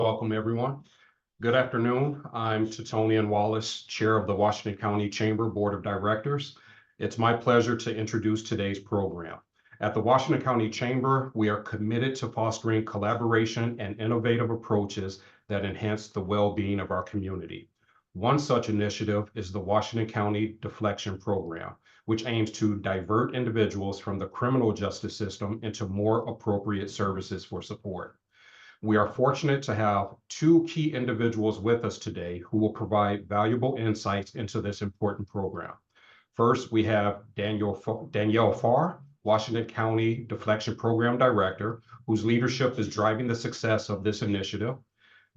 Welcome, everyone. Good afternoon. I'm Titonian Wallace, Chair of the Washington County Chamber Board of Directors. It's my pleasure to introduce today's program. At the Washington County Chamber, we are committed to fostering collaboration and innovative approaches that enhance the well-being of our community. One such initiative is the Washington County Deflection Program, which aims to divert individuals from the criminal justice system into more appropriate services for support. We are fortunate to have two key individuals with us today who will provide valuable insights into this important program. First, we have Danielle Farr, Washington County Deflection Program Director, whose leadership is driving the success of this initiative.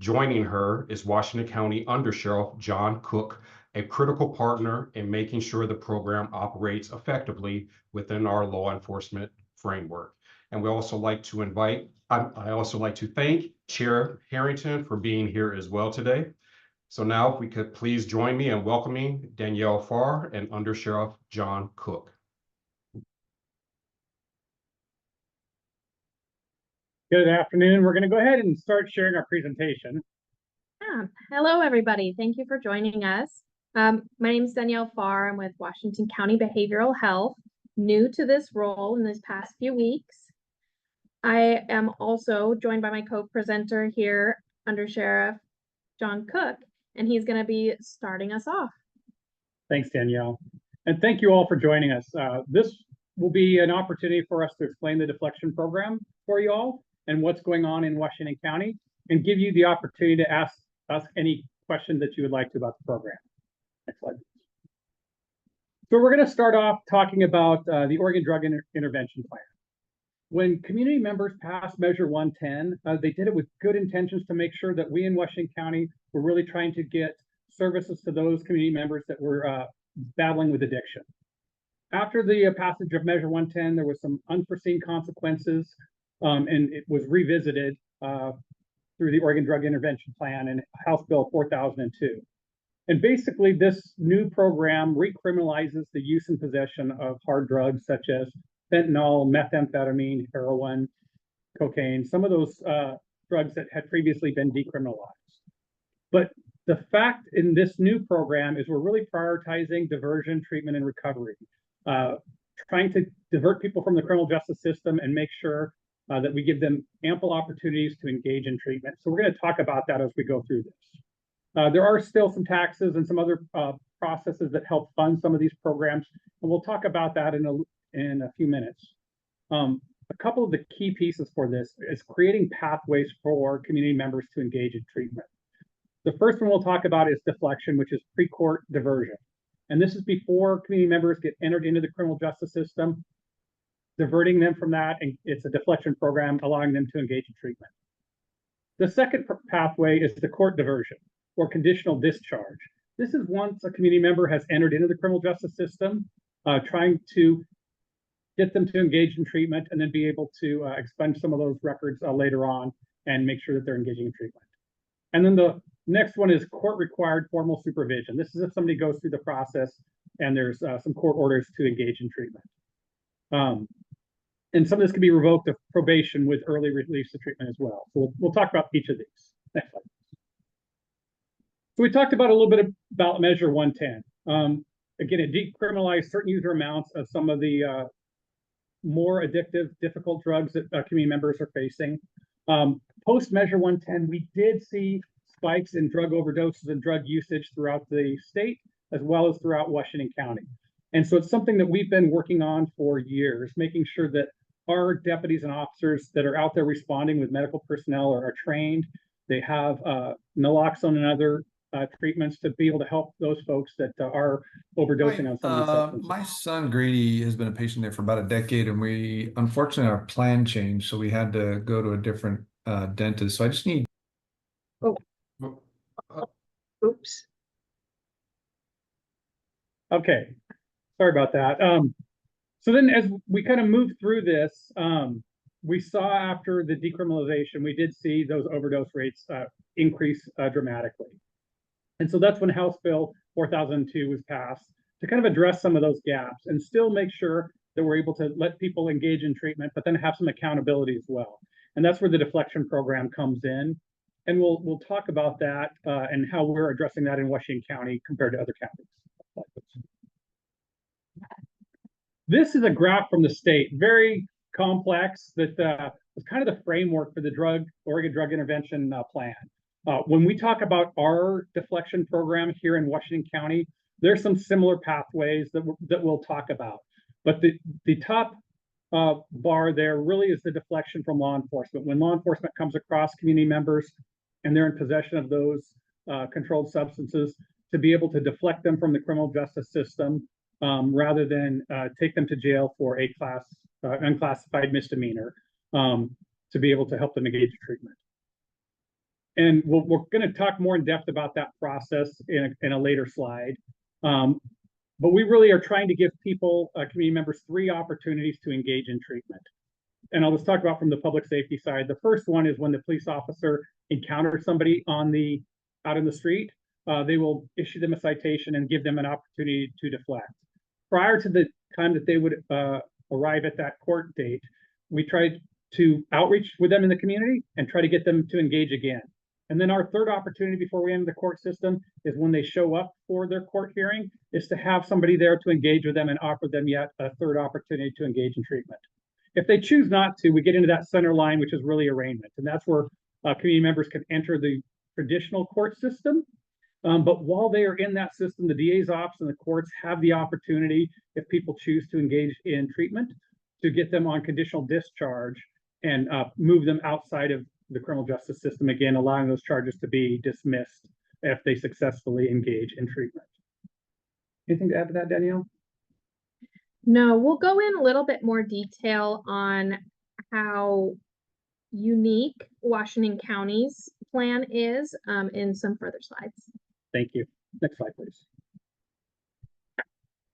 Joining her is Washington County Under Sheriff John Cook, a critical partner in making sure the program operates effectively within our law enforcement framework. And we also like to I also like to thank Chair Harrington for being here as well today. So now if we could please join me in welcoming Danielle Farr and Under Sheriff John Cook. Good afternoon. We're going to go ahead and start sharing our presentation. Hello, everybody. Thank you for joining us. My name is Danielle Farr. I'm with Washington County Behavioral Health, new to this role in this past few weeks. I am also joined by my co-presenter here, Under Sheriff John Cook, and he's going to be starting us off. Thanks, Danielle. And thank you all for joining us. This will be an opportunity for us to explain the deflection program for you all and what's going on in Washington County, and give you the opportunity to ask us any questions that you would like to about the program. Next slide. So we're going to start off talking about the Oregon Drug Intervention Plan. When community members passed Measure 110, they did it with good intentions to make sure that we in Washington County were really trying to get services to those community members that were battling with addiction. After the passage of Measure 110, there was some unforeseen consequences, and it was revisited through the Oregon Drug Intervention Plan and House Bill 4002. And basically, this new program recriminalizes the use and possession of hard drugs such as fentanyl, methamphetamine, heroin, cocaine, some of those drugs that had previously been decriminalized. But the fact in this new program is we're really prioritizing diversion, treatment, and recovery, trying to divert people from the criminal justice system and make sure that we give them ample opportunities to engage in treatment. So we're going to talk about that as we go through this. There are still some taxes and some other processes that help fund some of these programs, and we'll talk about that in a few minutes. A couple of the key pieces for this is creating pathways for community members to engage in treatment. The first one we'll talk about is deflection, which is pre-court diversion. And this is before community members get entered into the criminal justice system, diverting them from that, and it's a deflection program allowing them to engage in treatment. The second pathway is the court diversion, or conditional discharge. This is once a community member has entered into the criminal justice system, trying to get them to engage in treatment and then be able to expunge some of those records later on and make sure that they're engaging in treatment. And then the next one is court-required formal supervision. This is if somebody goes through the process and there's some court orders to engage in treatment. And some of this can be revoked of probation with early release to treatment as well. So we'll talk about each of these. Next slide. So we talked about a little bit about Measure 110. Again, it decriminalized certain user amounts of some of the more addictive, difficult drugs that community members are facing. Post Measure 110, we did see spikes in drug overdoses and drug usage throughout the state, as well as throughout Washington County. And so it's something that we've been working on for years, making sure that our deputies and officers that are out there responding with medical personnel are trained. They have naloxone and other treatments to be able to help those folks that are overdosing on some of these substances. My son Grady has been a patient there for about a decade, and we unfortunately our plan changed, so we had to go to a different dentist. So I just need. Oops. Okay, sorry about that. So then as we kind of moved through this, we saw after the decriminalization, we did see those overdose rates increase dramatically. And so that's when House Bill 4002 was passed to kind of address some of those gaps and still make sure that we're able to let people engage in treatment, but then have some accountability as well. And that's where the deflection program comes in. And we'll talk about that and how we're addressing that in Washington County compared to other counties. This is a graph from the state, very complex, that was kind of the framework for the Oregon Drug Intervention Plan. When we talk about our deflection program here in Washington County, there's some similar pathways that we'll talk about. But the top bar there really is the deflection from law enforcement. When law enforcement comes across community members and they're in possession of those controlled substances, to be able to deflect them from the criminal justice system rather than take them to jail for a unclassified misdemeanor, to be able to help them engage in treatment. And we're going to talk more in depth about that process in a later slide. But we really are trying to give people, community members, 3 opportunities to engage in treatment. And I'll just talk about from the public safety side. The first one is when the police officer encounters somebody out in the street, they will issue them a citation and give them an opportunity to deflect. Prior to the time that they would arrive at that court date, we tried to outreach with them in the community and try to get them to engage again. And then our third opportunity before we enter the court system is when they show up for their court hearing, is to have somebody there to engage with them and offer them yet a third opportunity to engage in treatment. If they choose not to, we get into that center line, which is really arraignment. And that's where community members can enter the traditional court system. But while they are in that system, the DA's office and the courts have the opportunity, if people choose to engage in treatment, to get them on conditional discharge and move them outside of the criminal justice system, again, allowing those charges to be dismissed if they successfully engage in treatment. Anything to add to that, Danielle? No, we'll go in a little bit more detail on how unique Washington County's plan is in some further slides. Thank you. Next slide, please.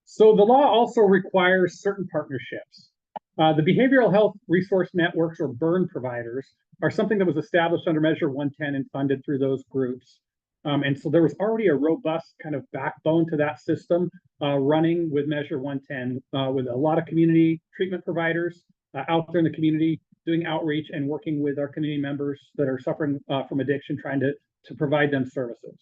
So the law also requires certain partnerships. The behavioral health resource networks, or BHRN providers, are something that was established under Measure 110 and funded through those groups. And so there was already a robust kind of backbone to that system running with Measure 110 with a lot of community treatment providers out there in the community doing outreach and working with our community members that are suffering from addiction, trying to provide them services.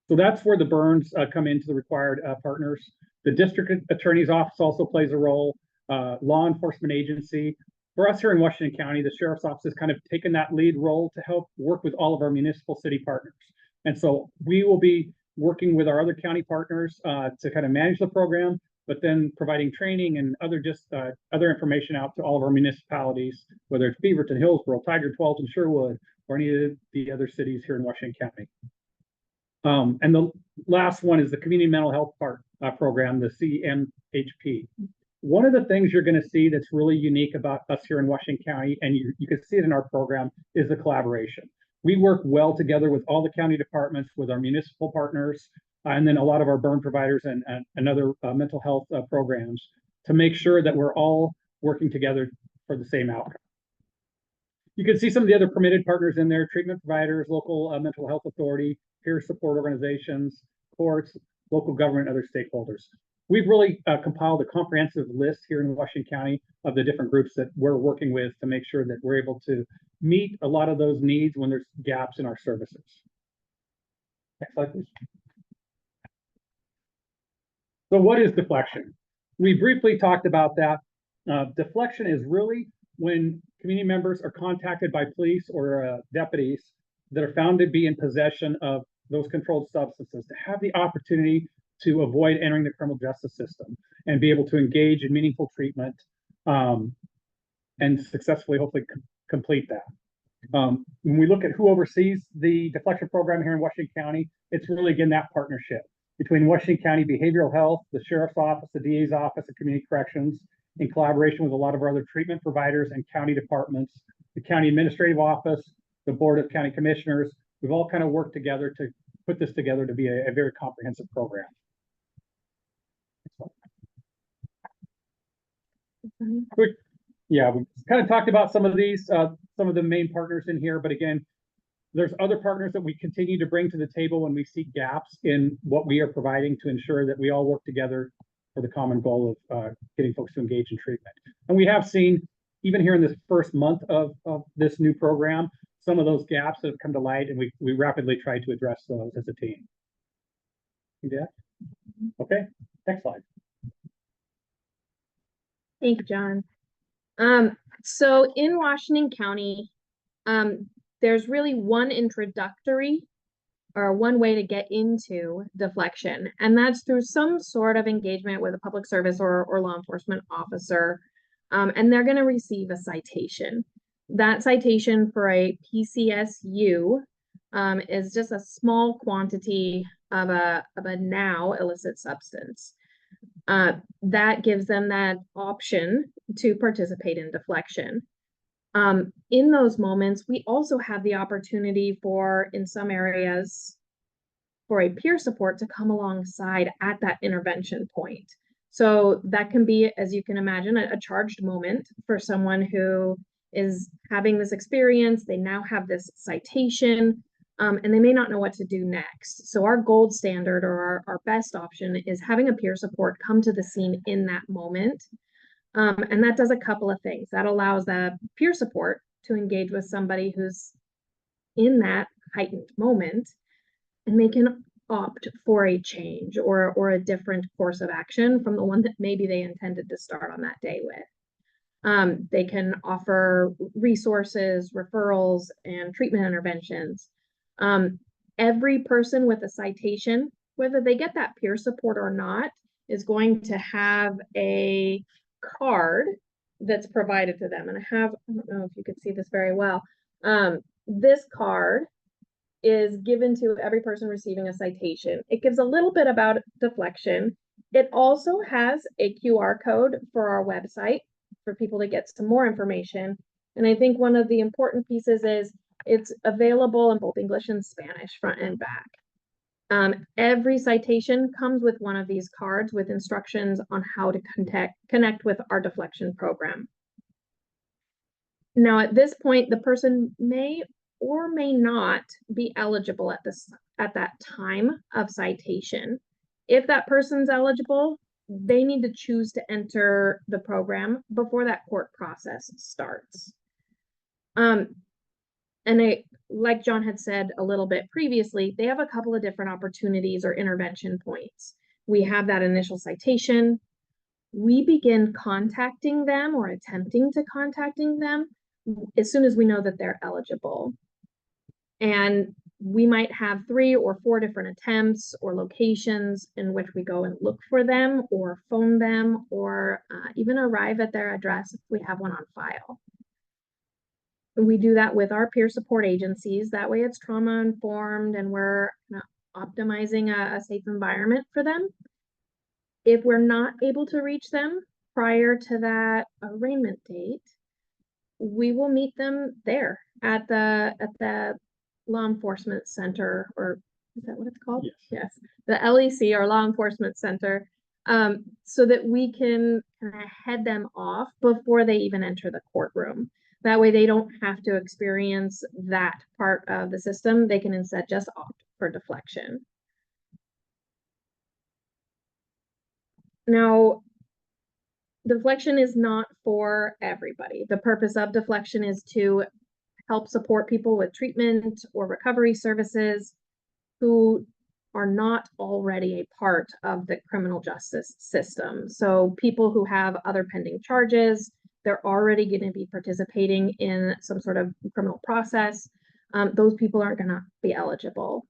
So that's where the BHRNs come into the required partners. The district attorney's office also plays a role, law enforcement agency. For us here in Washington County, the sheriff's office has kind of taken that lead role to help work with all of our municipal city partners. And so we will be working with our other county partners to kind of manage the program, but then providing training and other information out to all of our municipalities, whether it's Beaverton, Hillsborough, Tiger, Tualatin, Sherwood, or any of the other cities here in Washington County. And the last one is the Community Mental Health Program, the CMHP. One of the things you're going to see that's really unique about us here in Washington County, and you can see it in our program, is the collaboration. We work well together with all the county departments, with our municipal partners, and then a lot of our BHRN providers and other mental health programs to make sure that we're all working together for the same outcome. You can see some of the other permitted partners in there: treatment providers, local mental health authority, peer support organizations, courts, local government, other stakeholders. We've really compiled a comprehensive list here in Washington County of the different groups that we're working with to make sure that we're able to meet a lot of those needs when there's gaps in our services. Next slide, please. So what is deflection? We briefly talked about that. Deflection is really when community members are contacted by police or deputies that are found to be in possession of those controlled substances, to have the opportunity to avoid entering the criminal justice system and be able to engage in meaningful treatment and successfully, hopefully, complete that. When we look at who oversees the deflection program here in Washington County, it's really, again, that partnership between Washington County Behavioral Health, the Sheriff's Office, the DA's Office of Community Corrections, in collaboration with a lot of our other treatment providers and county departments, the County Administrative Office, the Board of County Commissioners. We've all kind of worked together to put this together to be a very comprehensive program. Yeah, we kind of talked about some of these, some of the main partners in here, but again, there's other partners that we continue to bring to the table when we see gaps in what we are providing to ensure that we all work together for the common goal of getting folks to engage in treatment. And we have seen, even here in this first month of this new program, some of those gaps that have come to light, and we rapidly tried to address those as a team. Yeah. Okay, next slide. Thank you, John. So in Washington County, there's really one introductory or one way to get into deflection, and that's through some sort of engagement with a public service or law enforcement officer, and they're going to receive a citation. That citation for a PCSU is just a small quantity of a now illicit substance. That gives them that option to participate in deflection. In those moments, we also have the opportunity for, in some areas, for a peer support to come alongside at that intervention point. So that can be, as you can imagine, a charged moment for someone who is having this experience. They now have this citation, and they may not know what to do next. So our gold standard, or our best option, is having a peer support come to the scene in that moment. And that does a couple of things. That allows the peer support to engage with somebody who's in that heightened moment, and they can opt for a change or a different course of action from the one that maybe they intended to start on that day with. They can offer resources, referrals, and treatment interventions. Every person with a citation, whether they get that peer support or not, is going to have a card that's provided to them. And I don't know if you could see this very well. This card is given to every person receiving a citation. It gives a little bit about deflection. It also has a QR code for our website for people to get some more information. And I think one of the important pieces is it's available in both English and Spanish, front and back. Every citation comes with one of these cards with instructions on how to connect with our deflection program. Now, at this point, the person may or may not be eligible at that time of citation. If that person's eligible, they need to choose to enter the program before that court process starts. And like John had said a little bit previously, they have a couple of different opportunities or intervention points. We have that initial citation. We begin contacting them or attempting to contacting them as soon as we know that they're eligible. And we might have 3 or 4 different attempts or locations in which we go and look for them or phone them or even arrive at their address if we have one on file. We do that with our peer support agencies. That way it's trauma informed and we're optimizing a safe environment for them. If we're not able to reach them prior to that arraignment date, we will meet them there at the law enforcement center, or is that what it's called? Yes. The LEC, or law enforcement center, so that we can kind of head them off before they even enter the courtroom. That way they don't have to experience that part of the system. They can instead just opt for deflection. Now, deflection is not for everybody. The purpose of deflection is to help support people with treatment or recovery services who are not already a part of the criminal justice system. So people who have other pending charges, they're already going to be participating in some sort of criminal process. Those people aren't going to be eligible.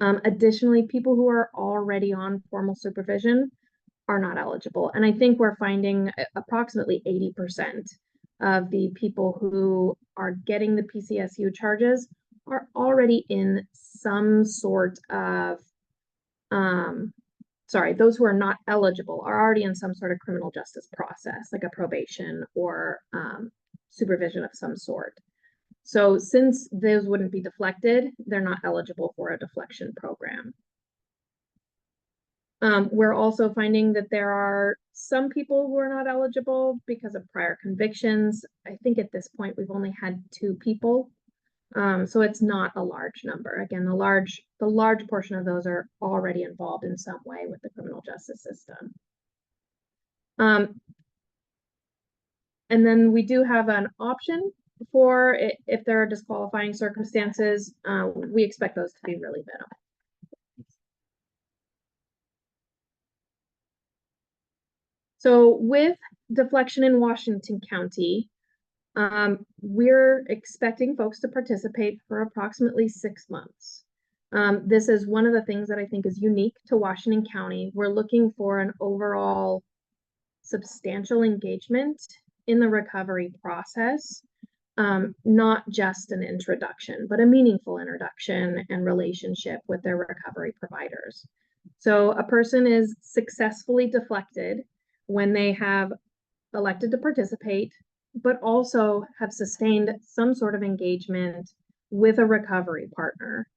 Additionally, people who are already on formal supervision are not eligible. And I think we're finding approximately 80% of the people who are getting the PCSU charges are already in some sort of, those who are not eligible are already in some sort of criminal justice process, like a probation or supervision of some sort. So since those wouldn't be deflected, they're not eligible for a deflection program. We're also finding that there are some people who are not eligible because of prior convictions. I think at this point we've only had 2 people. So it's not a large number. Again, the large portion of those are already involved in some way with the criminal justice system. And then we do have an option for if there are disqualifying circumstances, we expect those to be really minimal. So with deflection in Washington County, we're expecting folks to participate for approximately 6 months. This is one of the things that I think is unique to Washington County. We're looking for an overall substantial engagement in the recovery process, not just an introduction, but a meaningful introduction and relationship with their recovery providers. So a person is successfully deflected when they have elected to participate, but also have sustained some sort of engagement with a recovery partner.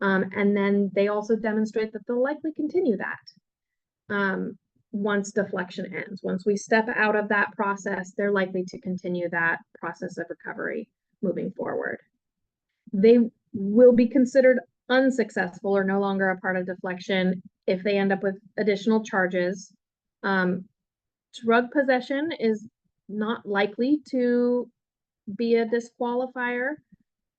And then they also demonstrate that they'll likely continue that once deflection ends. Once we step out of that process, they're likely to continue that process of recovery moving forward. They will be considered unsuccessful or no longer a part of deflection if they end up with additional charges. Drug possession is not likely to be a disqualifier.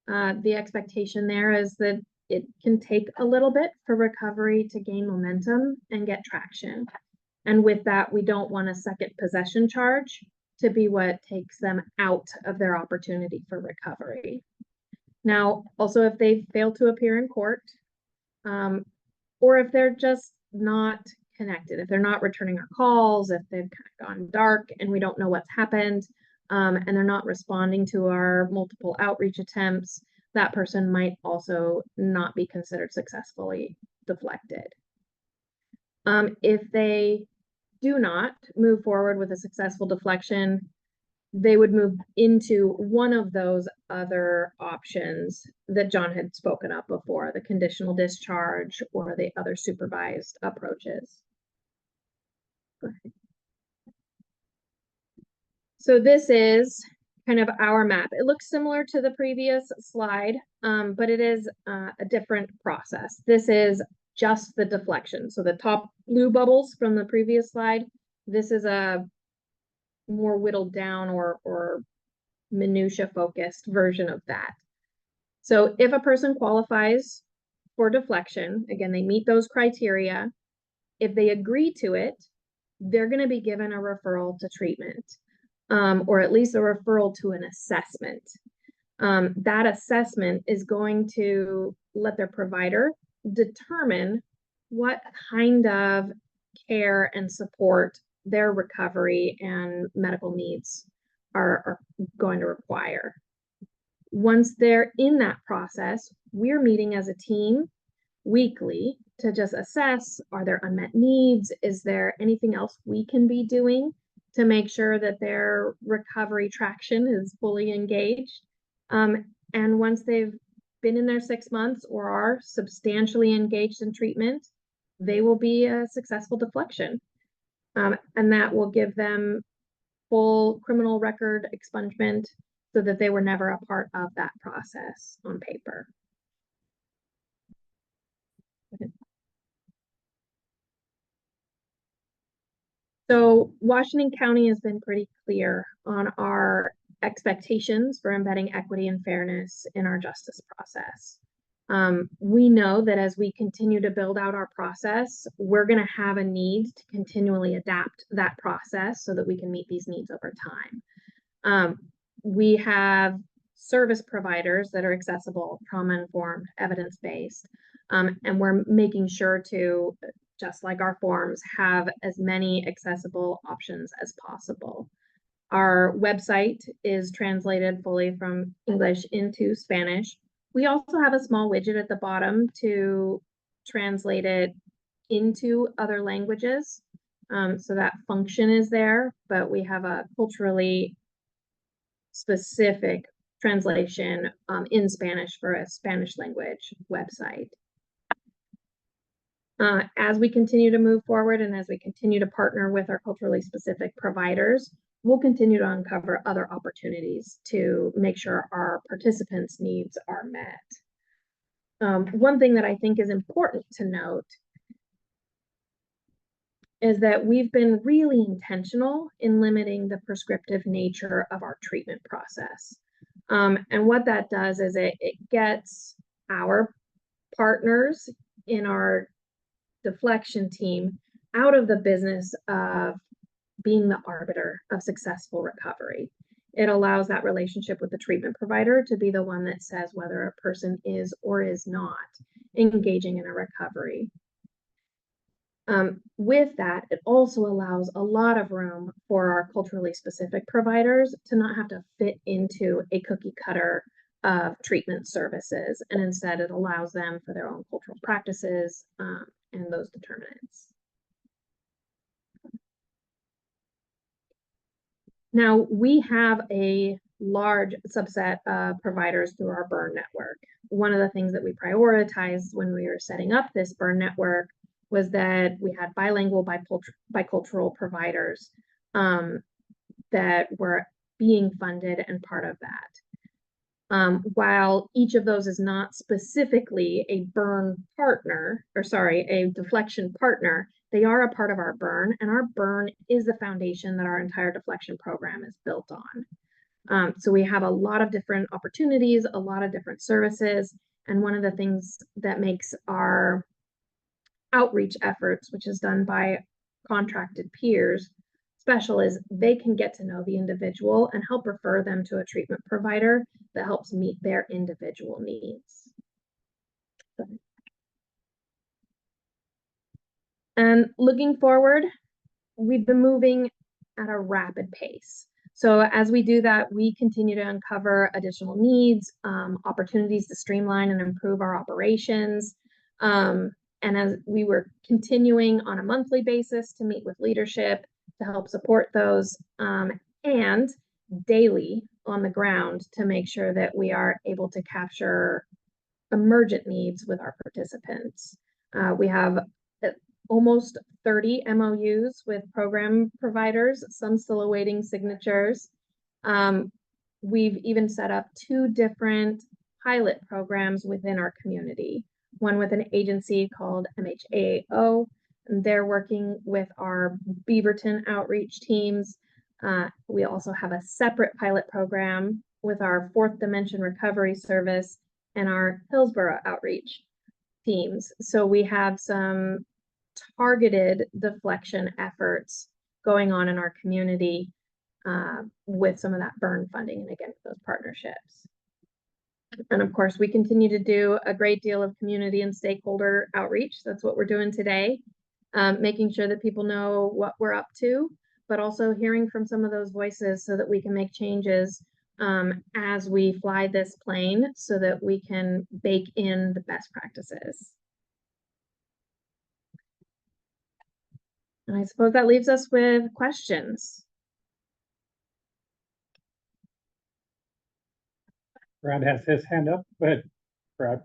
The expectation there is that it can take a little bit for recovery to gain momentum and get traction. And with that, we don't want a second possession charge to be what takes them out of their opportunity for recovery. Now, also, if they fail to appear in court, or if they're just not connected, if they're not returning our calls, if they've kind of gone dark and we don't know what's happened, and they're not responding to our multiple outreach attempts, that person might also not be considered successfully deflected. If they do not move forward with a successful deflection, they would move into one of those other options that John had spoken of before, the conditional discharge or the other supervised approaches. So this is kind of our map. It looks similar to the previous slide, but it is a different process. This is just the deflection. So the top blue bubbles from the previous slide, this is a more whittled down or minutia focused version of that. So if a person qualifies for deflection, again, they meet those criteria. If they agree to it, they're going to be given a referral to treatment, or at least a referral to an assessment. That assessment is going to let their provider determine what kind of care and support their recovery and medical needs are going to require. Once they're in that process, we're meeting as a team weekly to just assess, are there unmet needs? Is there anything else we can be doing to make sure that their recovery traction is fully engaged? And once they've been in there 6 months or are substantially engaged in treatment, they will be a successful deflection. And that will give them full criminal record expungement so that they were never a part of that process on paper. So Washington County has been pretty clear on our expectations for embedding equity and fairness in our justice process. We know that as we continue to build out our process, we're going to have a need to continually adapt that process so that we can meet these needs over time. We have service providers that are accessible, trauma-informed, evidence-based, and we're making sure to, just like our forms, have as many accessible options as possible. Our website is translated fully from English into Spanish. We also have a small widget at the bottom to translate it into other languages. So that function is there, but we have a culturally specific translation in Spanish for a Spanish language website. As we continue to move forward and as we continue to partner with our culturally specific providers, we'll continue to uncover other opportunities to make sure our participants' needs are met. One thing that I think is important to note is that we've been really intentional in limiting the prescriptive nature of our treatment process. And what that does is it gets our partners in our deflection team out of the business of being the arbiter of successful recovery. It allows that relationship with the treatment provider to be the one that says whether a person is or is not engaging in a recovery. With that, it also allows a lot of room for our culturally specific providers to not have to fit into a cookie cutter of treatment services, and instead it allows them for their own cultural practices and those determinants. Now, we have a large subset of providers through our BHRN network. One of the things that we prioritized when we were setting up this BHRN network was that we had bilingual, bicultural providers that were being funded and part of that. While each of those is not specifically a BHRN partner, or sorry, a deflection partner, they are a part of our BHRN, and our BHRN is the foundation that our entire deflection program is built on. So we have a lot of different opportunities, a lot of different services, and one of the things that makes our outreach efforts, which is done by contracted peers, special is they can get to know the individual and help refer them to a treatment provider that helps meet their individual needs. And looking forward, we've been moving at a rapid pace. So as we do that, we continue to uncover additional needs, opportunities to streamline and improve our operations. And as we were continuing on a monthly basis to meet with leadership to help support those, and daily on the ground to make sure that we are able to capture emergent needs with our participants. We have almost 30 MOUs with program providers, some still awaiting signatures. We've even set up 2 different pilot programs within our community. One with an agency called MHAO, and they're working with our Beaverton outreach teams. We also have a separate pilot program with our Fourth Dimension Recovery Service and our Hillsborough outreach teams. So we have some targeted deflection efforts going on in our community with some of that BHRN funding, and again, those partnerships. And of course, we continue to do a great deal of community and stakeholder outreach. That's what we're doing today, making sure that people know what we're up to, but also hearing from some of those voices so that we can make changes as we fly this plane so that we can bake in the best practices. And I suppose that leaves us with questions. Brad has his hand up. Go ahead, Brad.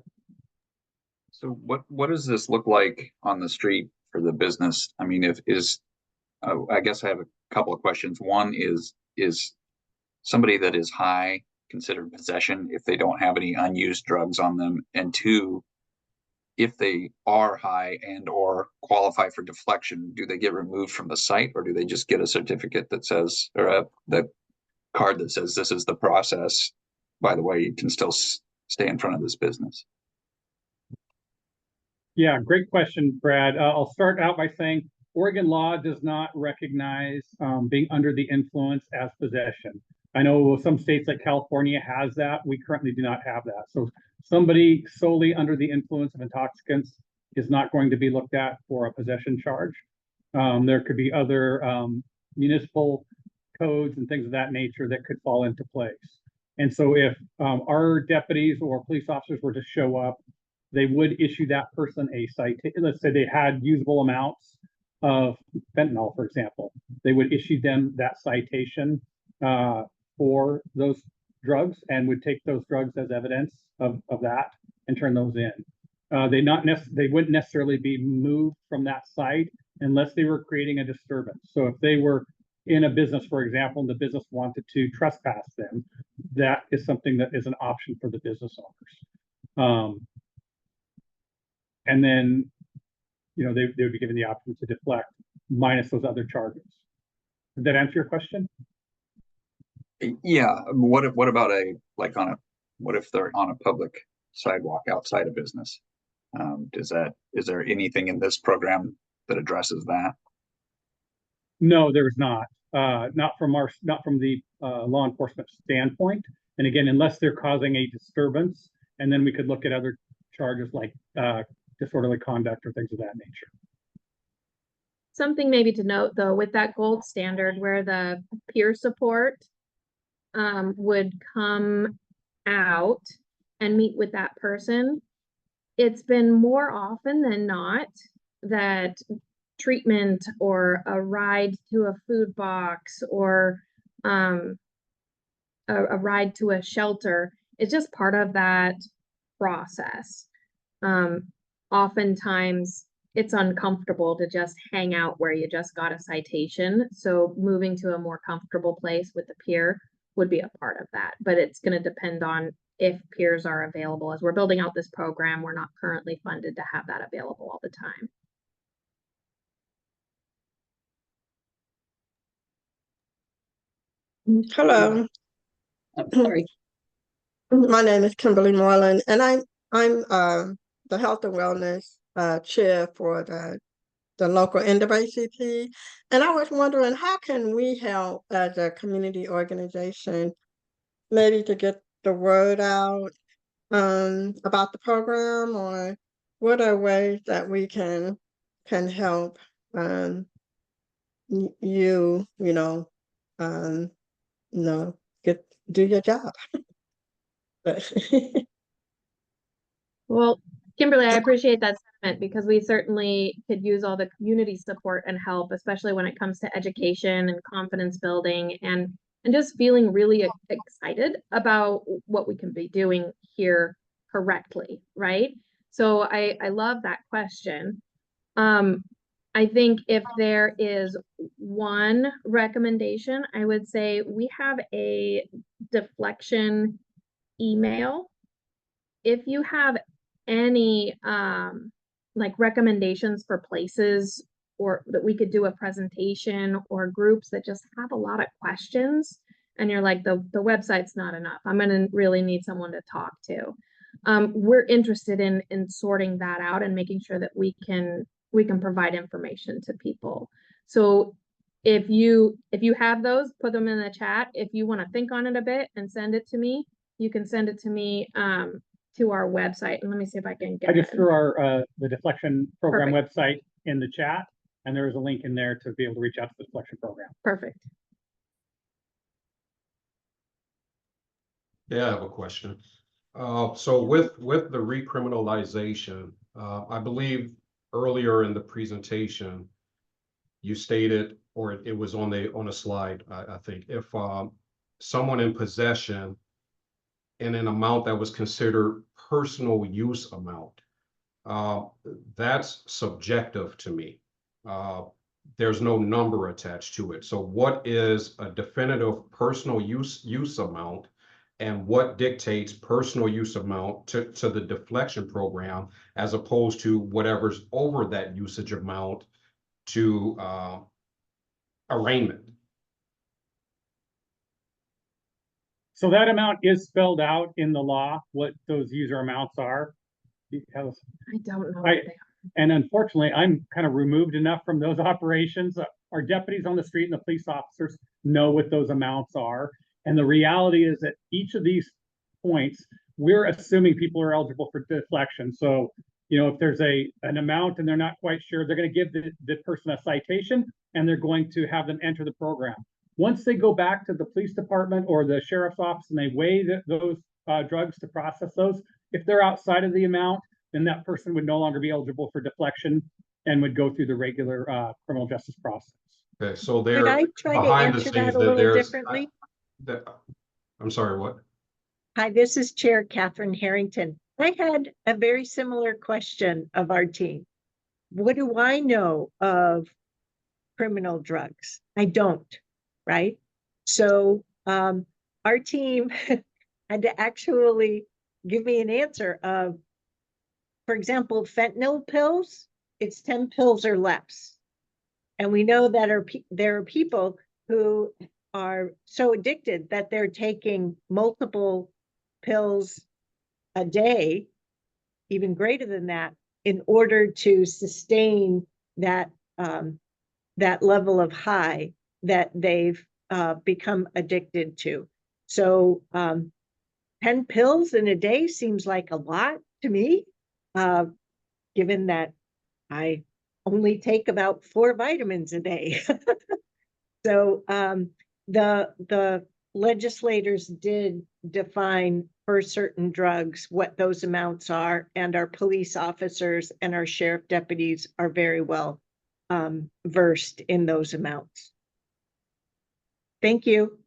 So what does this look like on the street for the business? I mean, I guess I have a couple of questions. One is somebody that is high considered possession if they don't have any unused drugs on them? And 2, if they are high and or qualify for deflection, do they get removed from the site, or do they just get a certificate that says, or the card that says this is the process? By the way, you can still stay in front of this business. Yeah, great question, Brad. I'll start out by saying Oregon law does not recognize being under the influence as possession. I know some states like California has that. We currently do not have that. So somebody solely under the influence of intoxicants is not going to be looked at for a possession charge. There could be other municipal codes and things of that nature that could fall into place. And so if our deputies or police officers were to show up, they would issue that person a citation. Let's say they had usable amounts of fentanyl, for example. They would issue them that citation for those drugs and would take those drugs as evidence of that and turn those in. They wouldn't necessarily be moved from that site unless they were creating a disturbance. So if they were in a business, for example, and the business wanted to trespass them, that is something that is an option for the business owners. And then, they would be given the option to deflect minus those other charges. Did that answer your question? Yeah, what about what if they're on a public sidewalk outside of business? Is there anything in this program that addresses that? No, there's not. Not from the law enforcement standpoint. And again, unless they're causing a disturbance, and then we could look at other charges like disorderly conduct or things of that nature. Something maybe to note though, with that gold standard where the peer support would come out and meet with that person, it's been more often than not that treatment or a ride to a food box or a ride to a shelter is just part of that process. Oftentimes it's uncomfortable to just hang out where you just got a citation. So moving to a more comfortable place with the peer would be a part of that, but it's going to depend on if peers are available. As we're building out this program, we're not currently funded to have that available all the time. Hello. Sorry. My name is Kimberly Moreland, and I'm the health and wellness chair for the local NAACP. And I was wondering, how can we help as a community organization, maybe to get the word out about the program, or what are ways that we can help you do your job. Well, Kimberly, I appreciate that sentiment because we certainly could use all the community support and help, especially when it comes to education and confidence building and just feeling really excited about what we can be doing here correctly, right? So I love that question. I think if there is one recommendation, I would say we have a deflection email. If you have any like recommendations for places or that we could do a presentation or groups that just have a lot of questions and you're like the website's not enough, I'm gonna really need someone to talk to. We're interested in sorting that out and making sure that we can provide information to people. So if you have those, put them in the chat. If you want to think on it a bit and send it to me, you can send it to me to our website. And let me see if I can get I just threw the Deflection Program Perfect. website in the chat, and there's a link in there to be able to reach out to the Deflection Program. Perfect. Yeah, I have a question. So with the recriminalization, I believe earlier in the presentation, you stated, or it was on a slide, I think, if someone in possession in an amount that was considered personal use amount, that's subjective to me. There's no number attached to it. So what is a definitive personal use amount, and what dictates personal use amount to the deflection program, as opposed to whatever's over that usage amount to arraignment? So that amount is spelled out in the law, what those user amounts are. I don't know. And unfortunately, I'm kind of removed enough from those operations. Our deputies on the street and the police officers know what those amounts are. And the reality is that each of these points, we're assuming people are eligible for deflection. So, you know, if there's an amount and they're not quite sure, they're going to give the person a citation and they're going to have them enter the program. Once they go back to the police department or the sheriff's office and they weigh those drugs to process those, if they're outside of the amount, then that person would no longer be eligible for deflection and would go through the regular criminal justice process. Okay, so Could I try to answer that a little differently? I'm sorry, what? Hi, this is Chair Catherine Harrington. I had a very similar question of our team. What do I know of criminal drugs? I don't, right? So our team had to actually give me an answer of, for example, fentanyl pills, it's 10 pills or less. And we know that there are people who are so addicted that they're taking multiple pills a day, even greater than that, in order to sustain that that level of high that they've become addicted to. So 10 pills in a day seems like a lot to me, given that I only take about 4 vitamins a day. So the legislators did define for certain drugs what those amounts are, and our police officers and our sheriff deputies are very well versed in those amounts. Thank you.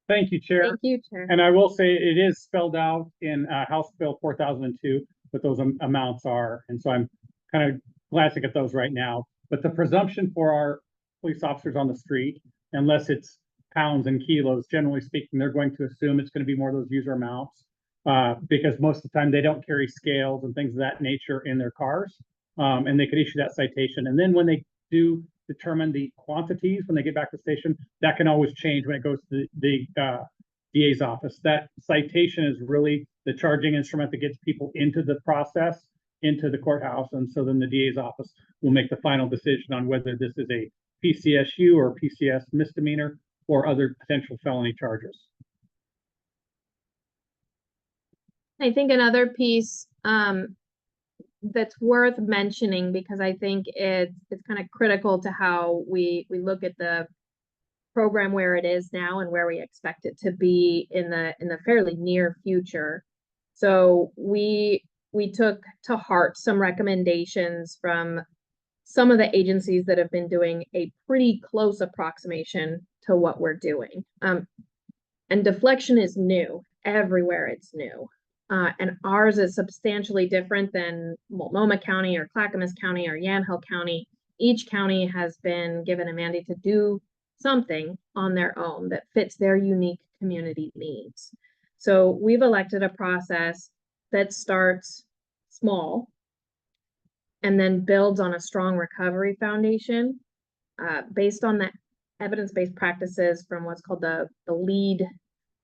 Thank you, Chair. Thank you, Chair. And I will say it is spelled out in House Bill 4002 what those amounts are. And so I'm kind of glancing at those right now. But the presumption for our police officers on the street, unless it's pounds and kilos, generally speaking, they're going to assume it's going to be more of those user amounts because most of the time they don't carry scales and things of that nature in their cars. And they could issue that citation. And then when they do determine the quantities, when they get back to the station, that can always change when it goes to the DA's office. That citation is really the charging instrument that gets people into the process, into the courthouse. And so then the DA's office will make the final decision on whether this is a PCSU or PCS misdemeanor or other potential felony charges. I think another piece that's worth mentioning, because I think it's kind of critical to how we look at the program where it is now and where we expect it to be in the fairly near future. So we took to heart some recommendations from some of the agencies that have been doing a pretty close approximation to what we're doing. And deflection is new. Everywhere it's new. And ours is substantially different than Multnomah County or Clackamas County or Yamhill County. Each county has been given a mandate to do something on their own that fits their unique community needs. So we've elected a process that starts small and then builds on a strong recovery foundation based on the evidence-based practices from what's called the LEAD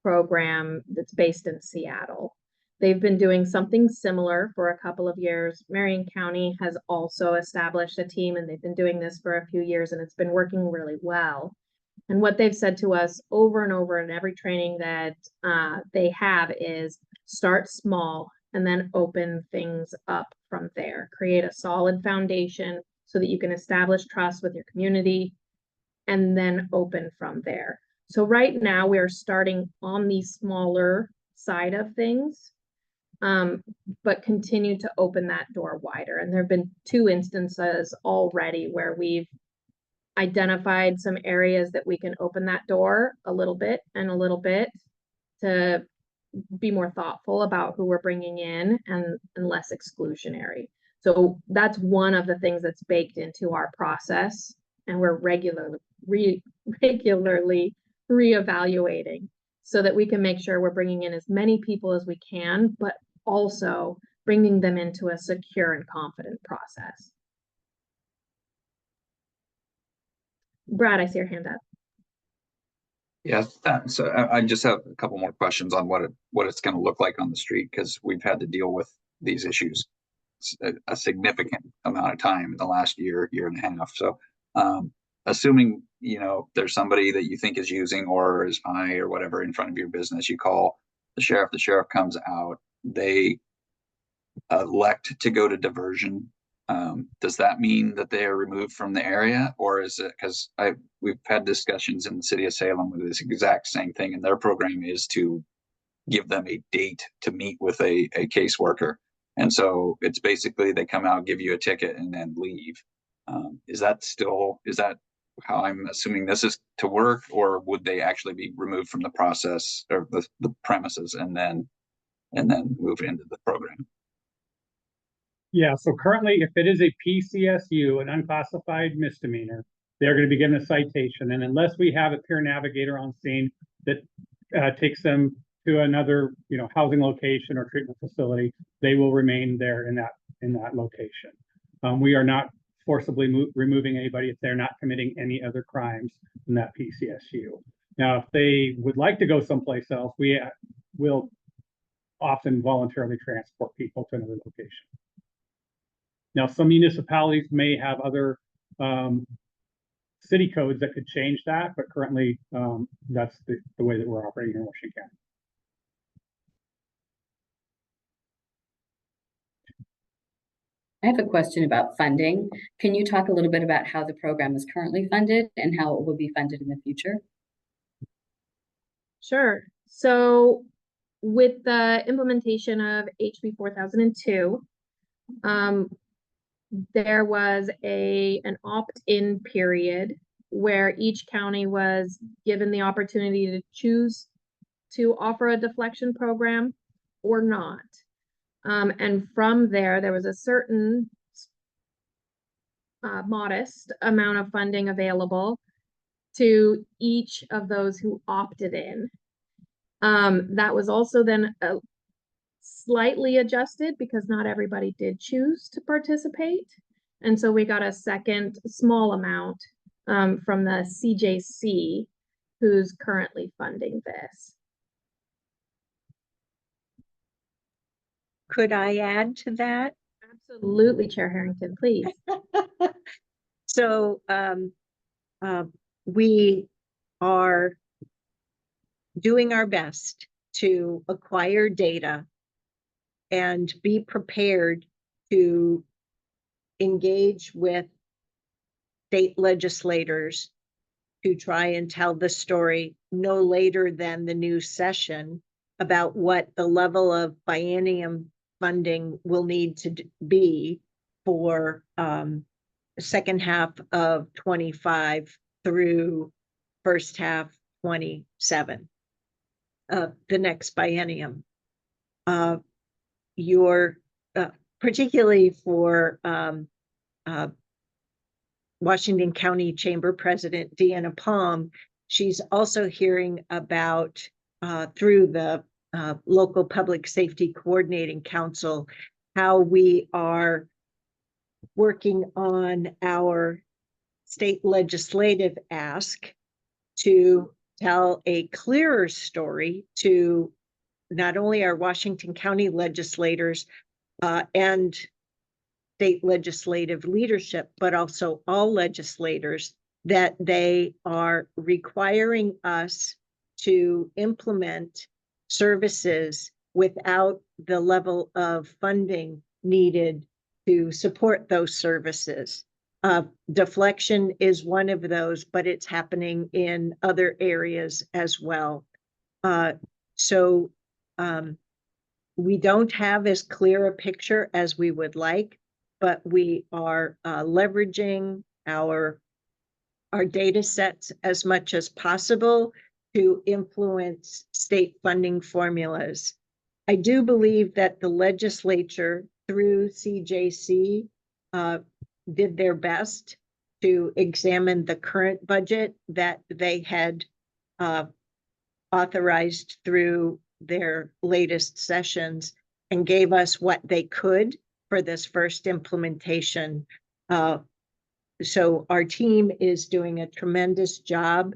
program that's based in Seattle. They've been doing something similar for a couple of years. Marion County has also established a team, and they've been doing this for a few years, and it's been working really well. And what they've said to us over and over in every training that they have is start small and then open things up from there. Create a solid foundation so that you can establish trust with your community and then open from there. So right now we're starting on the smaller side of things, but continue to open that door wider. And there have been 2 instances already where we've identified some areas that we can open that door a little bit and a little bit to be more thoughtful about who we're bringing in and less exclusionary. So that's one of the things that's baked into our process, and we're regularly reevaluating so that we can make sure we're bringing in as many people as we can, but also bringing them into a secure and confident process. Brad, I see your hand up. Yes, so I just have a couple more questions on what it's going to look like on the street, because we've had to deal with these issues a significant amount of time in the last year and a half. So assuming, there's somebody that you think is using or is high or whatever in front of your business, you call the sheriff comes out, they elect to go to diversion. Does that mean that they are removed from the area, or is it because we've had discussions in the city of Salem with this exact same thing, and their program is to give them a date to meet with a caseworker. And so it's basically they come out, give you a ticket, and then leave. Is that how I'm assuming this is to work, or would they actually be removed from the process or the premises and then move into the program? Yeah, so currently, if it is a PCSU, an unclassified misdemeanor, they're going to be given a citation. And unless we have a peer navigator on scene that takes them to another, housing location or treatment facility, they will remain there in that location. We are not forcibly removing anybody if they're not committing any other crimes in that PCSU. Now, if they would like to go someplace else, we will often voluntarily transport people to another location. Now, some municipalities may have other city codes that could change that, but currently that's the way that we're operating in Washington County. I have a question about funding. Can you talk a little bit about how the program is currently funded and how it will be funded in the future? Sure. So with the implementation of HB 4002, there was an opt-in period where each county was given the opportunity to choose to offer a deflection program or not. And from there was a certain modest amount of funding available to each of those who opted in. That was also then slightly adjusted because not everybody did choose to participate. And so we got a second small amount from the CJC, who's currently funding this. Could I add to that? Absolutely, Chair Harrington, please. So we are doing our best to acquire data and be prepared to engage with state legislators to try and tell the story no later than the new session about what the level of biennium funding will need to be for second half of 25 through first half 27, the next biennium. Particularly for Washington County Chamber President Deanna Palm, she's also hearing about through the local Public Safety Coordinating Council how we are working on our state legislative ask to tell a clearer story to not only our Washington County legislators and state legislative leadership, but also all legislators, that they are requiring us to implement services without the level of funding needed to support those services. Deflection is one of those, but it's happening in other areas as well. So we don't have as clear a picture as we would like, but we are leveraging our data sets as much as possible to influence state funding formulas. I do believe that the legislature through CJC did their best to examine the current budget that they had authorized through their latest sessions and gave us what they could for this first implementation. So our team is doing a tremendous job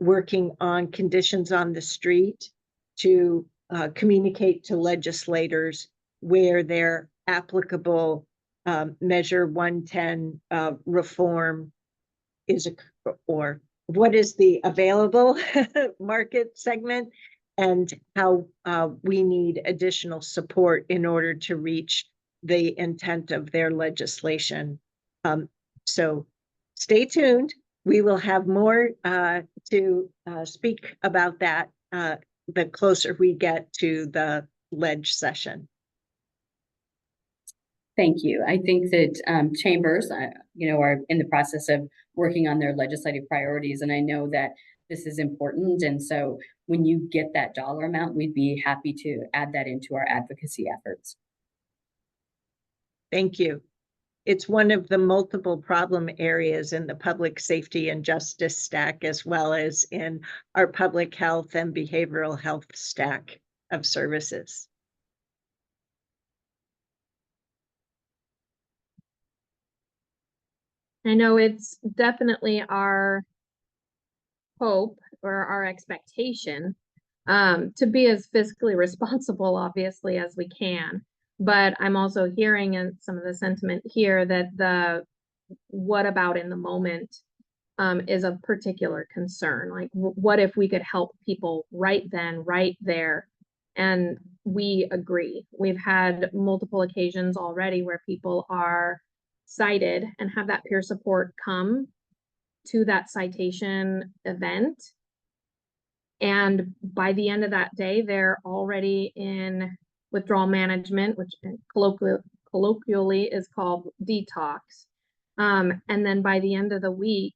working on conditions on the street to communicate to legislators where their applicable Measure 110 reform is, or what is the available market segment, and how we need additional support in order to reach the intent of their legislation. So stay tuned. We will have more to speak about that the closer we get to the ledge session. Thank you. I think that chambers, are in the process of working on their legislative priorities, and I know that this is important. And so when you get that dollar amount, we'd be happy to add that into our advocacy efforts. Thank you. It's one of the multiple problem areas in the public safety and justice stack, as well as in our public health and behavioral health stack of services. I know it's definitely our hope or our expectation to be as fiscally responsible, obviously, as we can. But I'm also hearing in some of the sentiment here that the what about in the moment is of particular concern. Like, what if we could help people right then, right there? And we agree. We've had multiple occasions already where people are cited and have that peer support come to that citation event. And by the end of that day, they're already in withdrawal management, which colloquially is called detox. And then by the end of the week,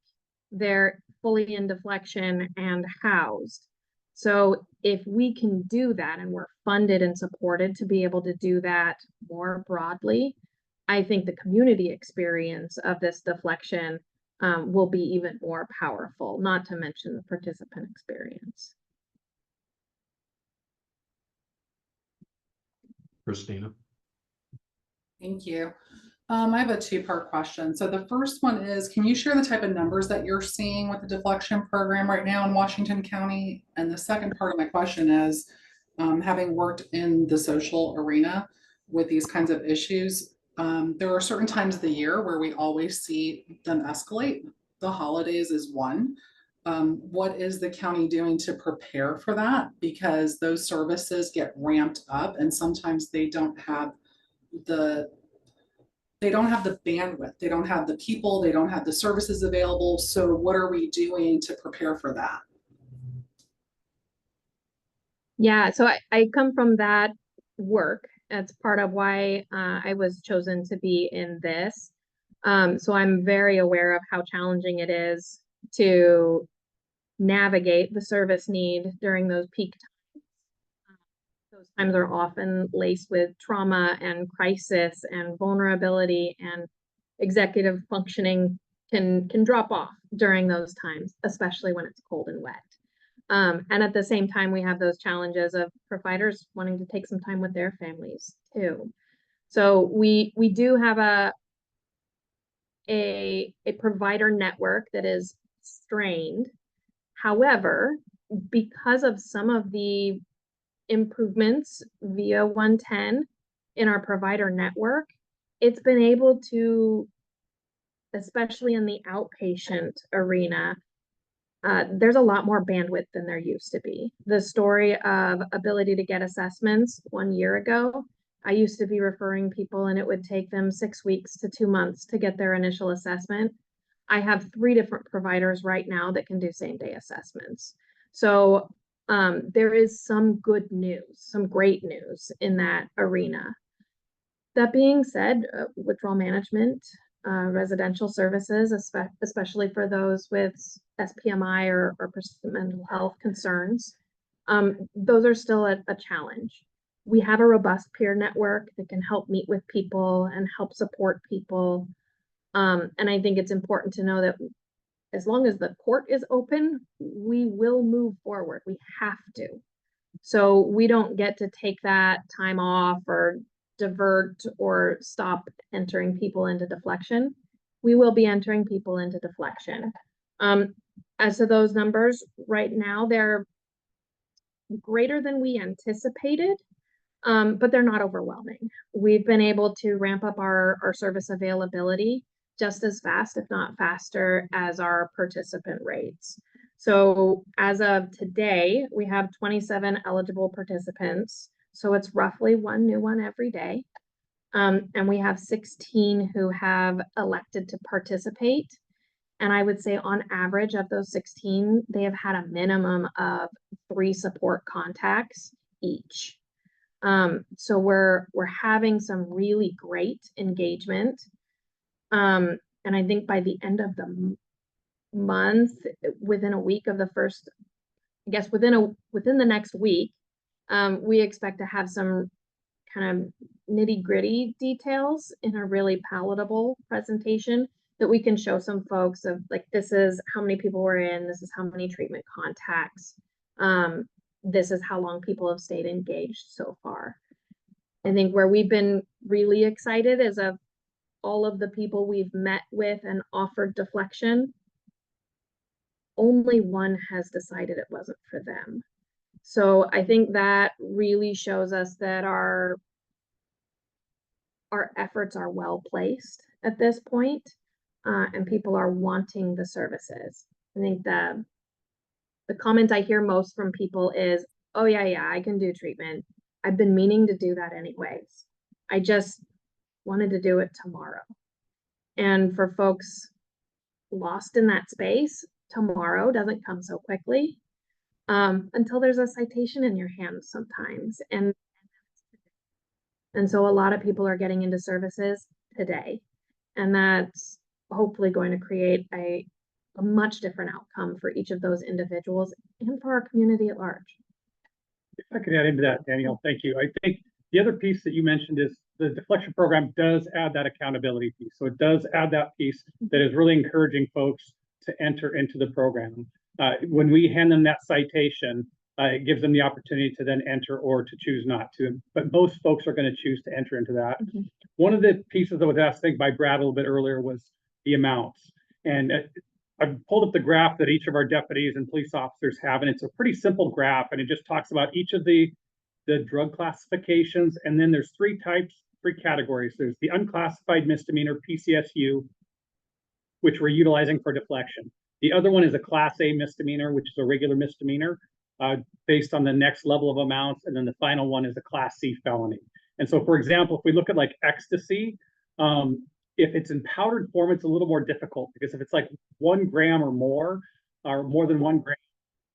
they're fully in deflection and housed. So if we can do that and we're funded and supported to be able to do that more broadly, I think the community experience of this deflection will be even more powerful, not to mention the participant experience. Christina. Thank you. I have a two-part question. So the first one is, can you share the type of numbers that you're seeing with the deflection program right now in Washington County? And the second part of my question is, having worked in the social arena with these kinds of issues, there are certain times of the year where we always see them escalate. The holidays is one. What is the county doing to prepare for that? Because those services get ramped up and sometimes they don't have the bandwidth, they don't have the people, they don't have the services available. So what are we doing to prepare for that? Yeah, so I come from that work. That's part of why I was chosen to be in this. So I'm very aware of how challenging it is to navigate the service need during those peak times. Those times are often laced with trauma and crisis and vulnerability, and executive functioning can drop off during those times, especially when it's cold and wet. And at the same time, we have those challenges of providers wanting to take some time with their families too. So we do have a provider network that is strained. However, because of some of the improvements via 110 in our provider network, it's been able to, especially in the outpatient arena, there's a lot more bandwidth than there used to be. The story of ability to get assessments 1 year ago, I used to be referring people and it would take them 6 weeks to 2 months to get their initial assessment. I have 3 different providers right now that can do same-day assessments. So there is some good news, some great news in that arena. That being said, withdrawal management, residential services, especially for those with SPMI or persistent mental health concerns, those are still a challenge. We have a robust peer network that can help meet with people and help support people. And I think it's important to know that as long as the court is open, we will move forward. We have to. So we don't get to take that time off or divert or stop entering people into deflection. We will be entering people into deflection. As to those numbers, right now they're greater than we anticipated, but they're not overwhelming. We've been able to ramp up our service availability just as fast, if not faster, as our participant rates. So as of today, we have 27 eligible participants. So it's roughly 1 new one every day. And we have 16 who have elected to participate. And I would say on average of those 16, they have had a minimum of 3 support contacts each. So we're having some really great engagement. And I think by the end of the month, within a week of the first, I guess within the next week, we expect to have some kind of nitty-gritty details in a really palatable presentation that we can show some folks of, like, this is how many people were in, this is how many treatment contacts, this is how long people have stayed engaged so far. I think where we've been really excited is of all of the people we've met with and offered deflection, only one has decided it wasn't for them. So I think that really shows us that our efforts are well placed at this point, and people are wanting the services. I think the comment I hear most from people is, oh yeah, I can do treatment. I've been meaning to do that anyways. I just wanted to do it tomorrow. And for folks lost in that space, tomorrow doesn't come so quickly, until there's a citation in your hands sometimes. And so a lot of people are getting into services today, and that's hopefully going to create a much different outcome for each of those individuals and for our community at large. If I could add into that, Danielle, thank you. I think the other piece that you mentioned is the deflection program does add that accountability piece. So it does add that piece that is really encouraging folks to enter into the program. When we hand them that citation, it gives them the opportunity to then enter or to choose not to. But most folks are going to choose to enter into that. Mm-hmm. One of the pieces that was asked, I think, by Brad a little bit earlier was the amounts. And I've pulled up the graph that each of our deputies and police officers have, and it's a pretty simple graph, and it just talks about each of the drug classifications. And then there's three categories. There's the unclassified misdemeanor, PCSU, which we're utilizing for deflection. The other one is a Class A misdemeanor, which is a regular misdemeanor, based on the next level of amounts. And then the final one is a Class C felony. And so, for example, if we look at like ecstasy, if it's in powdered form, it's a little more difficult, because if it's like 1 gram or more than 1 gram,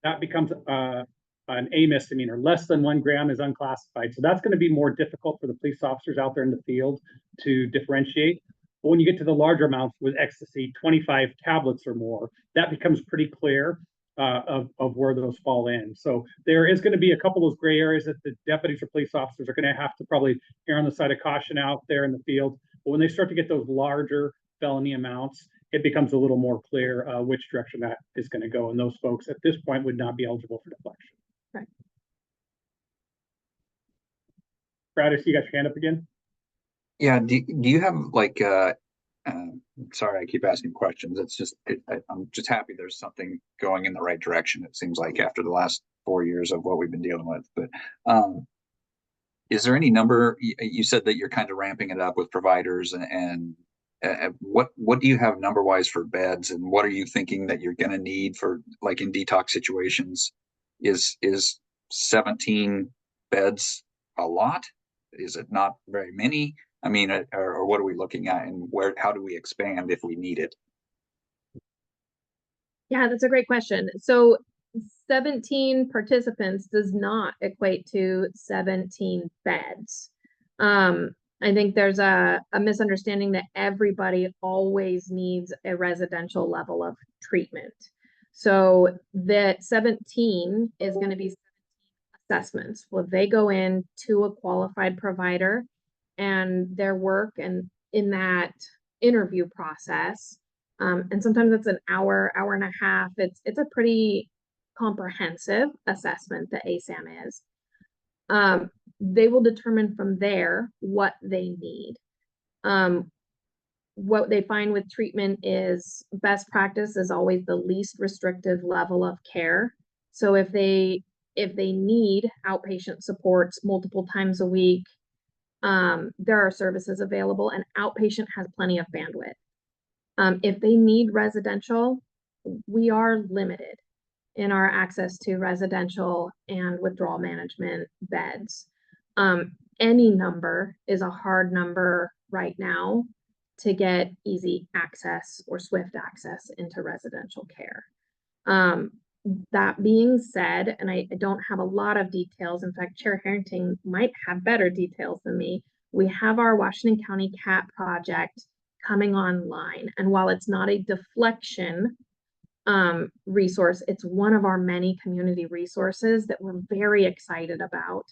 that becomes an A misdemeanor. Less than 1 gram is unclassified. So that's going to be more difficult for the police officers out there in the field to differentiate. But when you get to the larger amounts with ecstasy, 25 tablets or more, that becomes pretty clear of where those fall in. So there is going to be a couple of those gray areas that the deputies or police officers are going to have to probably err on the side of caution out there in the field. But when they start to get those larger felony amounts, it becomes a little more clear which direction that is going to go. And those folks at this point would not be eligible for deflection. Right. Brad, I see you got your hand up again. Yeah, do you have like sorry, I keep asking questions. It's just I'm just happy there's something going in the right direction. It seems like after the last 4 years of what we've been dealing with. But is there any number? You said that you're kind of ramping it up with providers, and what do you have number wise for beds, and what are you thinking that you're going to need for like in detox situations? Is 17 beds a lot? Is it not very many? I mean, or what are we looking at, and how do we expand if we need it? Yeah, that's a great question. So 17 participants does not equate to 17 beds. I think there's a misunderstanding that everybody always needs a residential level of treatment. So that 17 is going to be 17 assessments. Well, they go in to a qualified provider, and their work and in that interview process, and sometimes it's an hour and a half. It's a pretty comprehensive assessment that ASAM is. They will determine from there what they need. What they find with treatment is best practice is always the least restrictive level of care. So if they need outpatient supports multiple times a week, there are services available, and outpatient has plenty of bandwidth. If they need residential, we are limited in our access to residential and withdrawal management beds. Any number is a hard number right now to get easy access or swift access into residential care. That being said, and I don't have a lot of details. In fact, Chair Harrington might have better details than me. We have our Washington County CAT project coming online. And while it's not a deflection resource, it's one of our many community resources that we're very excited about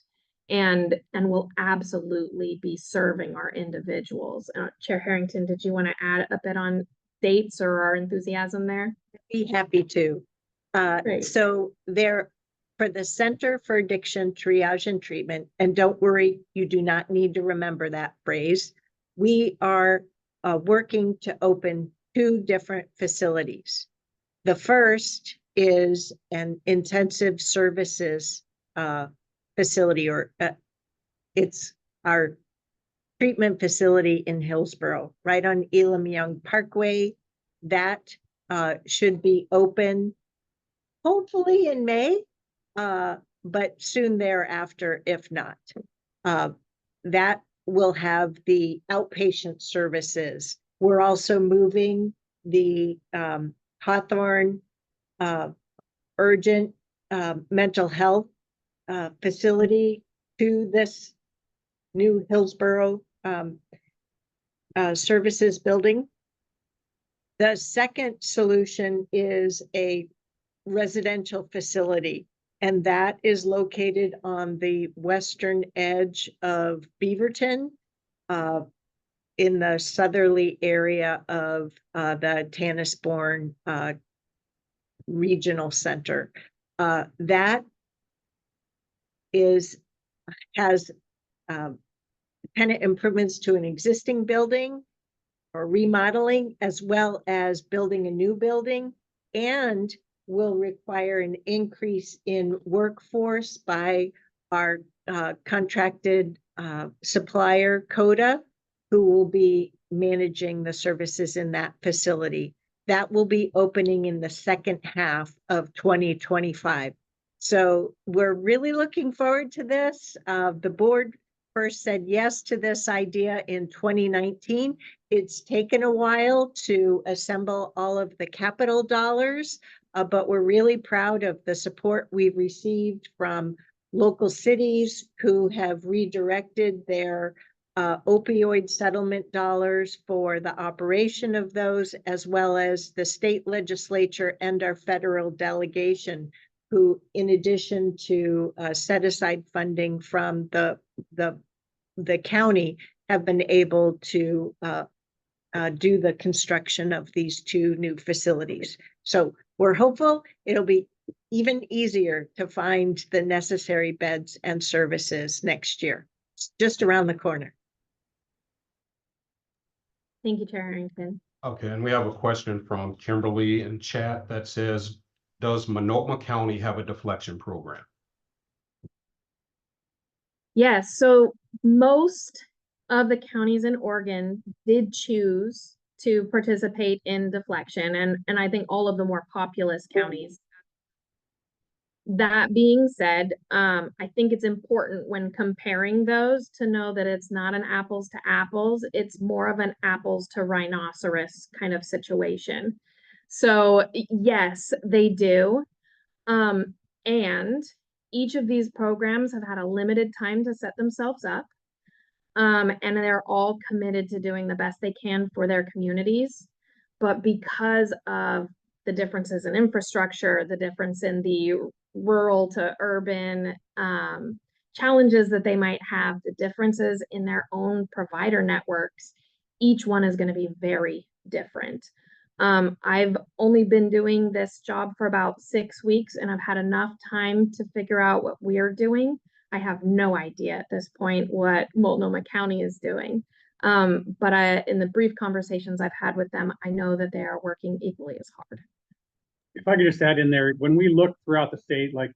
and will absolutely be serving our individuals. Chair Harrington, did you want to add a bit on dates or our enthusiasm there? Be happy to. So there, for the Center for Addiction Triage and Treatment, and don't worry, you do not need to remember that phrase. We are working to open 2 different facilities. The first is an intensive services facility, or it's our treatment facility in Hillsborough, right on Elam Young Parkway. That should be open hopefully in May, but soon thereafter, if not. That will have the outpatient services. We're also moving the Hawthorne urgent mental health facility to this new Hillsborough services building. The second solution is a residential facility, and that is located on the western edge of Beaverton, in the southerly area of the Tannisbourne Regional Center. That has tenant improvements to an existing building or remodeling, as well as building a new building, and will require an increase in workforce by our contracted supplier, CODA, who will be managing the services in that facility. That will be opening in the second half of 2025. So we're really looking forward to this. The board first said yes to this idea in 2019. It's taken a while to assemble all of the capital dollars, but we're really proud of the support we've received from local cities who have redirected their opioid settlement dollars for the operation of those, as well as the state legislature and our federal delegation, who, in addition to set aside funding from the county, have been able to do the construction of these 2 new facilities. So we're hopeful it'll be even easier to find the necessary beds and services next year. It's just around the corner. Thank you, Chair Harrington. Okay, and we have a question from Kimberly in chat that says, does Monotma County have a deflection program? Yes, so most of the counties in Oregon did choose to participate in deflection, and I think all of the more populous counties. That being said, I think it's important when comparing those to know that it's not an apples to apples, it's more of an apples to rhinoceros kind of situation. So yes, they do. And each of these programs have had a limited time to set themselves up. And they're all committed to doing the best they can for their communities. But because of the differences in infrastructure, the difference in the rural to urban challenges that they might have, the differences in their own provider networks, each one is going to be very different. I've only been doing this job for about 6 weeks, and I've had enough time to figure out what we're doing. I have no idea at this point what Multnomah County is doing. But in the brief conversations I've had with them, I know that they are working equally as hard. If I could just add in there, when we look throughout the state, like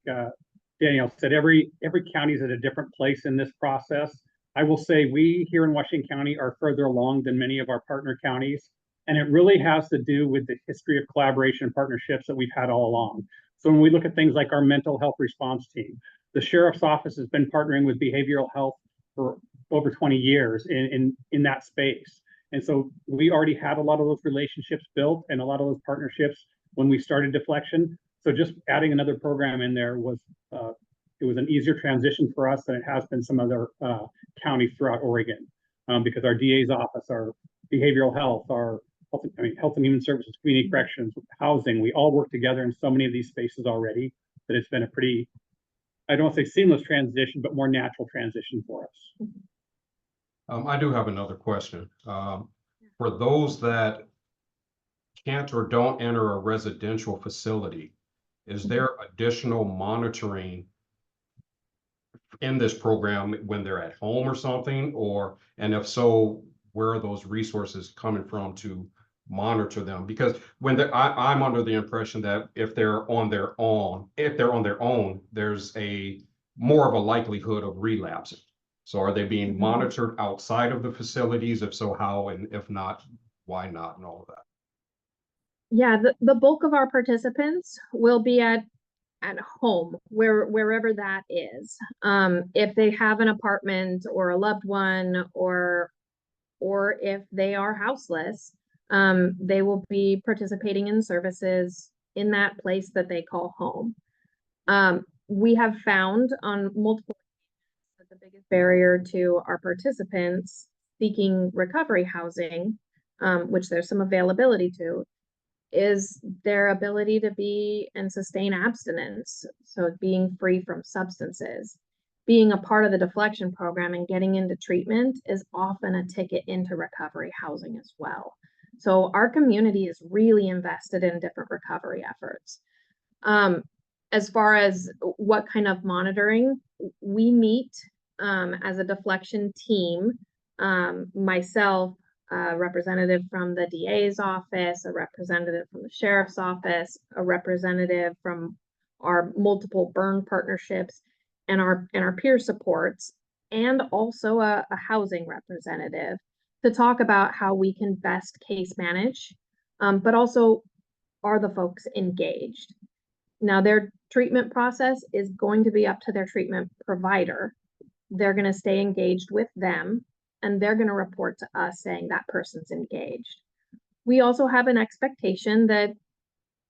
Danielle said, every county is at a different place in this process. I will say we here in Washington County are further along than many of our partner counties. And it really has to do with the history of collaboration and partnerships that we've had all along. So when we look at things like our mental health response team, the sheriff's office has been partnering with behavioral health for over 20 years in that space. And so we already had a lot of those relationships built and a lot of those partnerships when we started Deflection. So just adding another program in there was it was an easier transition for us than it has been some other counties throughout Oregon, because our DA's office, our behavioral health, our health and human services, community corrections, housing, we all work together in so many of these spaces already that it's been a pretty, I don't want to say seamless transition, but more natural transition for us. I do have another question. For those that can't or don't enter a residential facility, is there additional monitoring in this program when they're at home or something? And if so, where are those resources coming from to monitor them? Because I'm under the impression that if they're on their own, there's a more of a likelihood of relapsing. So are they being monitored outside of the facilities? If so, how? And if not, why not, and all of that? Yeah, the bulk of our participants will be at home, wherever that is. If they have an apartment or a loved one, or if they are houseless, they will be participating in services in that place that they call home. We have found on multiple that the biggest barrier to our participants seeking recovery housing, which there's some availability to, is their ability to be and sustain abstinence. So being free from substances. Being a part of the deflection program and getting into treatment is often a ticket into recovery housing as well. So our community is really invested in different recovery efforts. As far as what kind of monitoring, we meet as a deflection team, myself, a representative from the DA's office, a representative from the sheriff's office, a representative from our multiple burn partnerships and our peer supports, and also a housing representative to talk about how we can best case manage, but also are the folks engaged. Now, their treatment process is going to be up to their treatment provider. They're going to stay engaged with them, and they're going to report to us saying that person's engaged. We also have an expectation that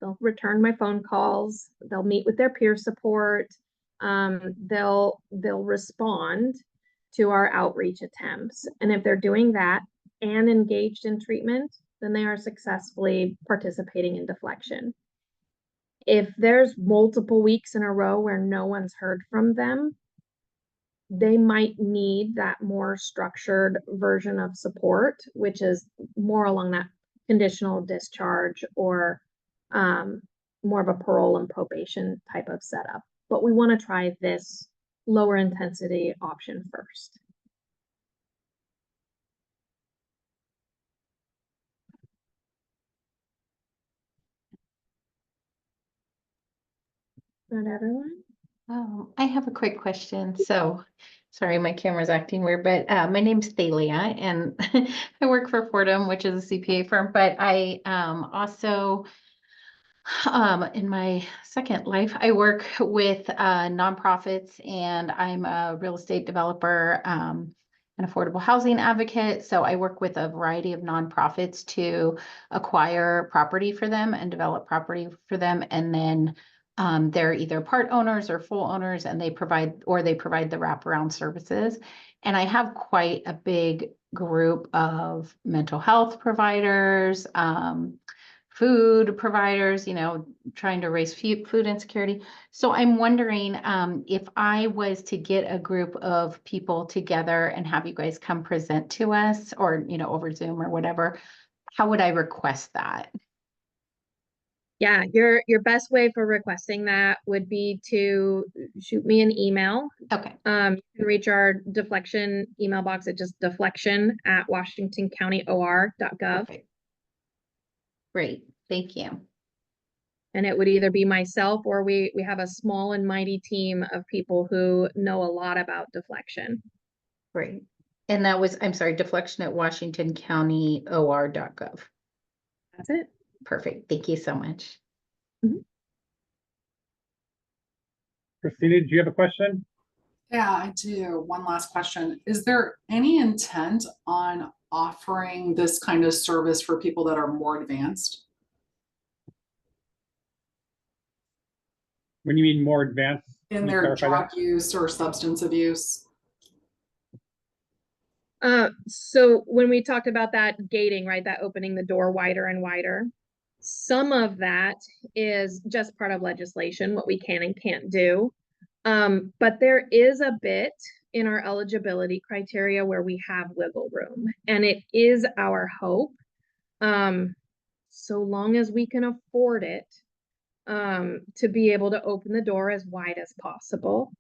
they'll return my phone calls, they'll meet with their peer support, they'll respond to our outreach attempts. And if they're doing that and engaged in treatment, then they are successfully participating in deflection. If there's multiple weeks in a row where no one's heard from them, they might need that more structured version of support, which is more along that conditional discharge or more of a parole and probation type of setup. But we want to try this lower intensity option first. Not everyone? I have a quick question. So, sorry, my camera's acting weird, but my name's Thalia and I work for Fordham, which is a CPA firm, but I also, in my second life, I work with nonprofits and I'm a real estate developer, an affordable housing advocate. So I work with a variety of nonprofits to acquire property for them and develop property for them. And then they're either part owners or full owners, and they provide the wraparound services. And I have quite a big group of mental health providers, food providers, trying to raise food insecurity. So I'm wondering if I was to get a group of people together and have you guys come present to us, or, over Zoom or whatever, how would I request that? Yeah, your best way for requesting that would be to shoot me an email. Okay. You can reach our deflection email box at just deflection@washingtoncountyor.gov. Perfect. Great, thank you. And it would either be myself or we have a small and mighty team of people who know a lot about deflection. Great. And that was, I'm sorry, deflection@washingtoncountyor.gov. That's it. Perfect. Thank you so much. Christina, did you have a question? Yeah, I do. One last question. Is there any intent on offering this kind of service for people that are more advanced? When you mean more advanced? In their drug use or substance abuse? So when we talked about that gating, right, that opening the door wider and wider, some of that is just part of legislation, what we can and can't do. But there is a bit in our eligibility criteria where we have wiggle room, and it is our hope, so long as we can afford it, to be able to open the door as wide as possible.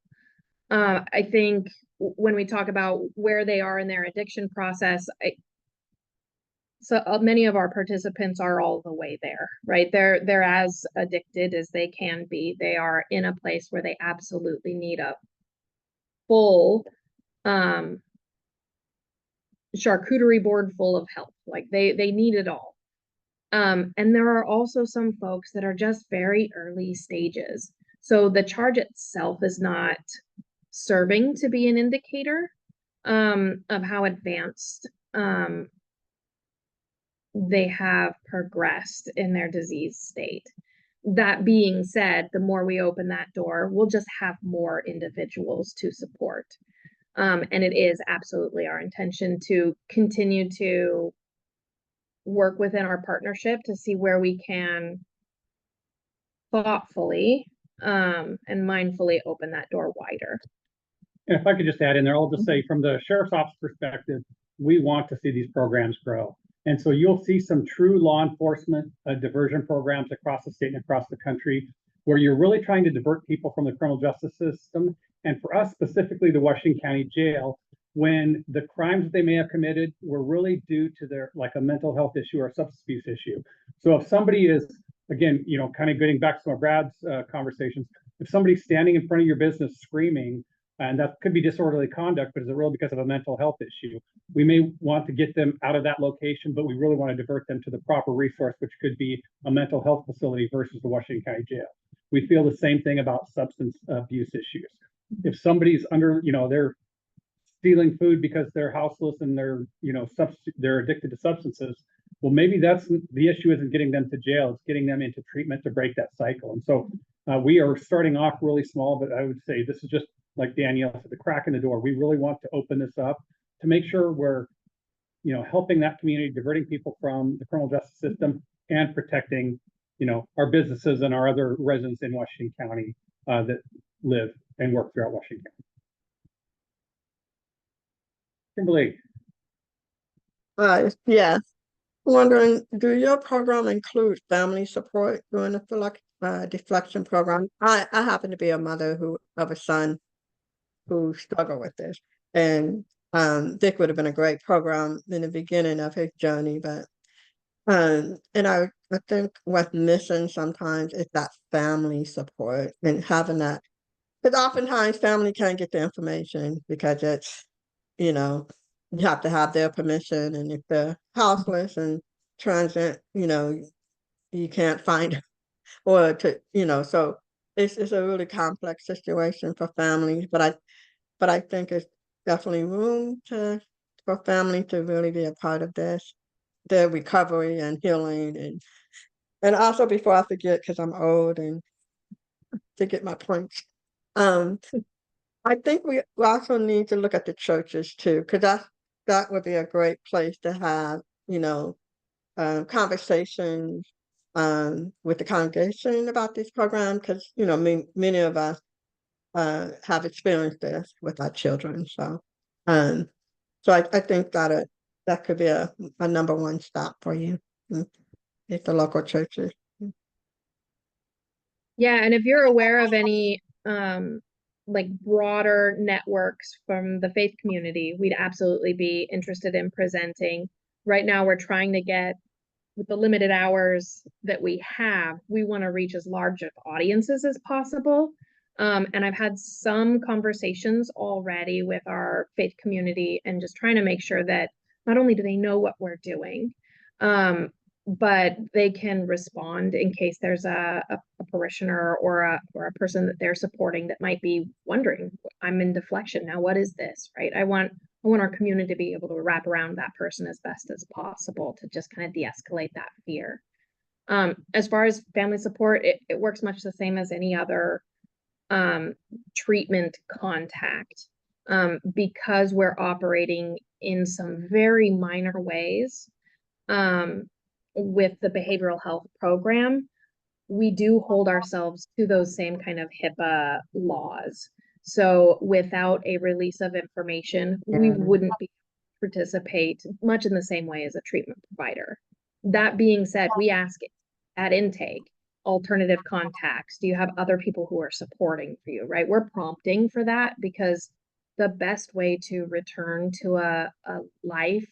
I think when we talk about where they are in their addiction process, so many of our participants are all the way there, right? They're as addicted as they can be. They are in a place where they absolutely need a full charcuterie board full of help. Like they need it all. And there are also some folks that are just very early stages. So the charge itself is not serving to be an indicator of how advanced they have progressed in their disease state. That being said, the more we open that door, we'll just have more individuals to support. And it is absolutely our intention to continue to work within our partnership to see where we can thoughtfully and mindfully open that door wider. And if I could just add in there, I'll just say from the sheriff's office perspective, we want to see these programs grow. And so you'll see some true law enforcement diversion programs across the state and across the country where you're really trying to divert people from the criminal justice system. And for us, specifically the Washington County Jail, when the crimes that they may have committed were really due to their, like a mental health issue or a substance abuse issue. So if somebody is, again, you know, kind of getting back to some of Brad's conversations, if somebody's standing in front of your business screaming, and that could be disorderly conduct, but is it really because of a mental health issue? We may want to get them out of that location, but we really want to divert them to the proper resource, which could be a mental health facility versus the Washington County Jail. We feel the same thing about substance abuse issues. If somebody's under, you know, they're stealing food because they're houseless and they're, you know, they're addicted to substances, well, maybe that's the issue isn't getting them to jail, it's getting them into treatment to break that cycle. And so we are starting off really small, but I would say this is just like Danielle said, the crack in the door. We really want to open this up to make sure we're, you know, helping that community, diverting people from the criminal justice system and protecting, you know, our businesses and our other residents in Washington County that live and work throughout Washington County. Kimberly. Yeah. Wondering, do your program include family support during the deflection program? I happen to be a mother of a son who struggled with this, and Dick would have been a great program in the beginning of his journey, but and I think what's missing sometimes is that family support and having that, because oftentimes family can't get the information because it's, you know, you have to have their permission, and if they're houseless and transient, you know, you can't find or to, you know, so it's a really complex situation for families, but I think it's definitely room for family to really be a part of this, their recovery and healing, and also before I forget, because I'm old and to get my points, I think we also need to look at the churches too, because that would be a great place to have, you know, conversations with the congregation about this program, because, you know, many of us have experienced this with our children. So I think that could be a number one stop for you at the local churches. Yeah, and if you're aware of any like broader networks from the faith community, we'd absolutely be interested in presenting. Right now, we're trying to get, with the limited hours that we have, we want to reach as large of audiences as possible. And I've had some conversations already with our faith community and just trying to make sure that not only do they know what we're doing, but they can respond in case there's a parishioner or a person that they're supporting that might be wondering, I'm in deflection now, what is this, right? I want our community to be able to wrap around that person as best as possible to just kind of de-escalate that fear. As far as family support, it works much the same as any other treatment contact, because we're operating in some very minor ways with the behavioral health program. We do hold ourselves to those same kind of HIPAA laws. So without a release of information, we wouldn't be able to participate much in the same way as a treatment provider. That being said, we ask at intake, alternative contacts. Do you have other people who are supporting for you, right? We're prompting for that because the best way to return to a life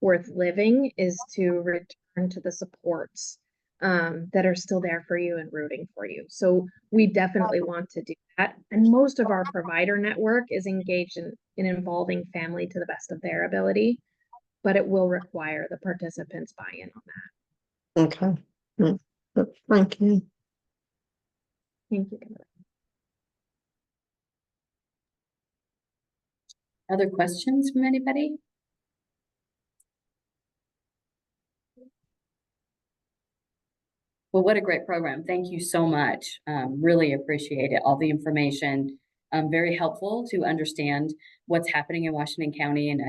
worth living is to return to the supports that are still there for you and rooting for you. So we definitely want to do that. And most of our provider network is engaged in involving family to the best of their ability, but it will require the participants' buy-in on that. Okay. Thank you. Thank you, Kimberly. Other questions from anybody? Well, what a great program. Thank you so much. Really appreciate it. All the information, very helpful to understand what's happening in Washington County. And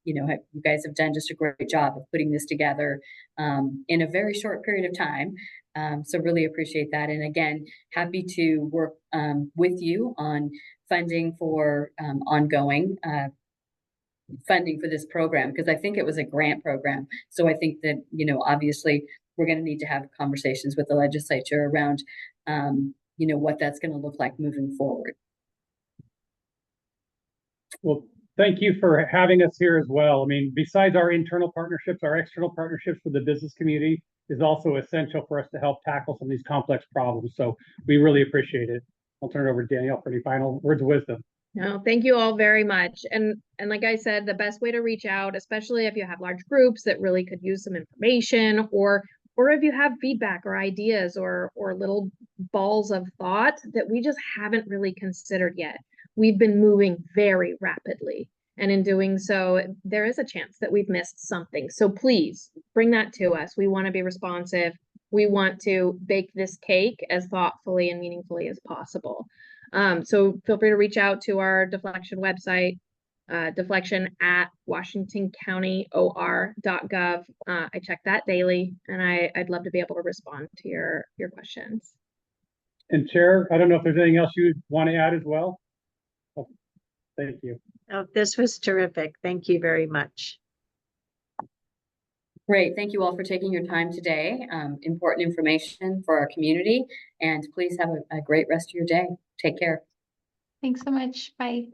you guys have done just a great job of putting this together in a very short period of time. So really appreciate that. And again, happy to work with you on funding for ongoing funding for this program, because I think it was a grant program. So I think that, obviously we're going to need to have conversations with the legislature around, what that's going to look like moving forward. Well, thank you for having us here as well. I mean, besides our internal partnerships, our external partnerships with the business community is also essential for us to help tackle some of these complex problems. So we really appreciate it. I'll turn it over to Danielle for any final words of wisdom. No, thank you all very much. And like I said, the best way to reach out, especially if you have large groups that really could use some information, or if you have feedback or ideas or little balls of thought that we just haven't really considered yet. We've been moving very rapidly, and in doing so, there is a chance that we've missed something. So please bring that to us. We want to be responsive. We want to bake this cake as thoughtfully and meaningfully as possible. So feel free to reach out to our Deflection website, deflection@washingtoncountyor.gov. I check that daily, and I'd love to be able to respond to your questions. And Chair, I don't know if there's anything else you want to add as well. Oh, thank you. Oh, this was terrific. Thank you very much. Great. Thank you all for taking your time today. Important information for our community, and please have a great rest of your day. Take care. Thanks so much. Bye.